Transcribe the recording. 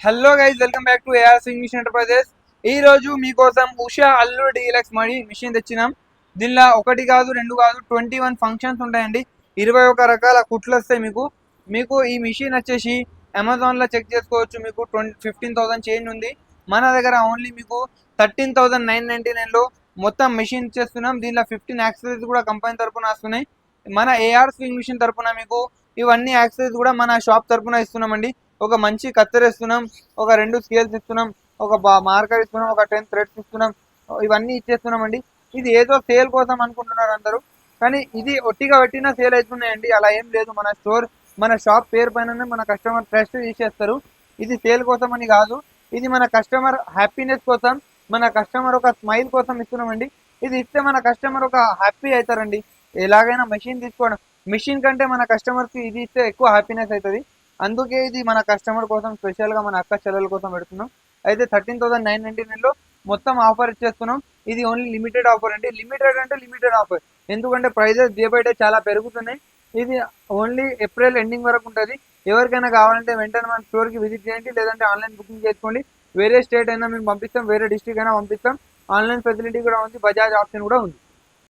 Hello guys, welcome back to AR sewing machine enterprises. ఈ రోజు మీకోసం ఉషా అల్లు డీలక్స్ మడి మిషన్ తెచ్చినాం. దీనిలో ఒకటి కాదు రెండు కాదు 21 ఫంక్షన్స్ ఉంటాయండి. 21 రకాల కుట్లు వస్తాయి మీకు. మీకు ఈ మిషన్ వచ్చేసి అమెజాన్లో చెక్ చేసుకోవచ్చు. మీకు 15,000 చేంజ్ ఉంది. మన దగ్గర ఓన్లీ మీకు 13,999లో మొత్తం మిషన్ ఇచ్చేస్తున్నాం. దీనిలో 15 యాక్సెసరీస్ కూడా కంపెనీ తరపున వస్తున్నాయి. మన ఏఆర్ స్వింగ్ మిషన్ తరపున మీకు ఇవన్నీ యాక్సెసరీస్ కూడా మన షాప్ తరపున ఇస్తున్నామండి. ఒక మంచి కత్తెర ఇస్తున్నాం, ఒక 2 స్కేల్స్ ఇస్తున్నాం, ఒక మార్కర్ ఇస్తున్నాం, ఒక 10 థ్రెడ్స్ ఇస్తున్నాం. ఇవన్నీ ఇచ్చేస్తున్నామండి. ఇది ఏదో సేల్ కోసం అనుకుంటున్నారు అందరూ, కానీ ఇది ఒట్టిగా పెట్టినా సేల్ అవుతున్నాయండి. అలా ఏం లేదు. మన షాప్ పేరు పైన మన కస్టమర్ ట్రస్ట్ తీసేస్తారు. ఇది సేల్ కోసం అని కాదు, ఇది మన కస్టమర్ హ్యాపీనెస్ కోసం, మన కస్టమర్ ఒక స్మైల్ కోసం ఇస్తున్నామండి. ఇది ఇస్తే మన కస్టమర్ ఒక హ్యాపీ అవుతారండి. ఎలాగైనా మెషిన్ తీసుకోవడం, మెషిన్ కంటే మన కస్టమర్కి ఇది ఇస్తే ఎక్కువ హ్యాపీనెస్ అవుతుంది. అందుకే ఇది మన కస్టమర్ కోసం స్పెషల్గా మన అక్క చెల్లెల కోసం పెడుతున్నాం. అయితే 13,999లో మొత్తం ఆఫర్ ఇచ్చేస్తున్నాం. ఇది ఓన్లీ లిమిటెడ్ ఆఫర్ అండి. లిమిటెడ్ అంటే లిమిటెడ్ ఆఫర్, ఎందుకంటే ప్రైజెస్ డే బై డే చాలా పెరుగుతున్నాయి. ఇది ఓన్లీ ఏప్రిల్ ఎండింగ్ వరకు ఉంటుంది. ఎవరికైనా కావాలంటే వెంటనే మన స్టోర్కి విజిట్ చేయండి, లేదంటే ఆన్లైన్ బుకింగ్ చేసుకోండి. వేరే స్టేట్ అయినా మేము పంపిస్తాం, వేరే డిస్ట్రిక్ట్ అయినా పంపిస్తాం. ఆన్లైన్ ఫెసిలిటీ కూడా ఉంది, బజాజ్ ఆప్షన్ కూడా ఉంది.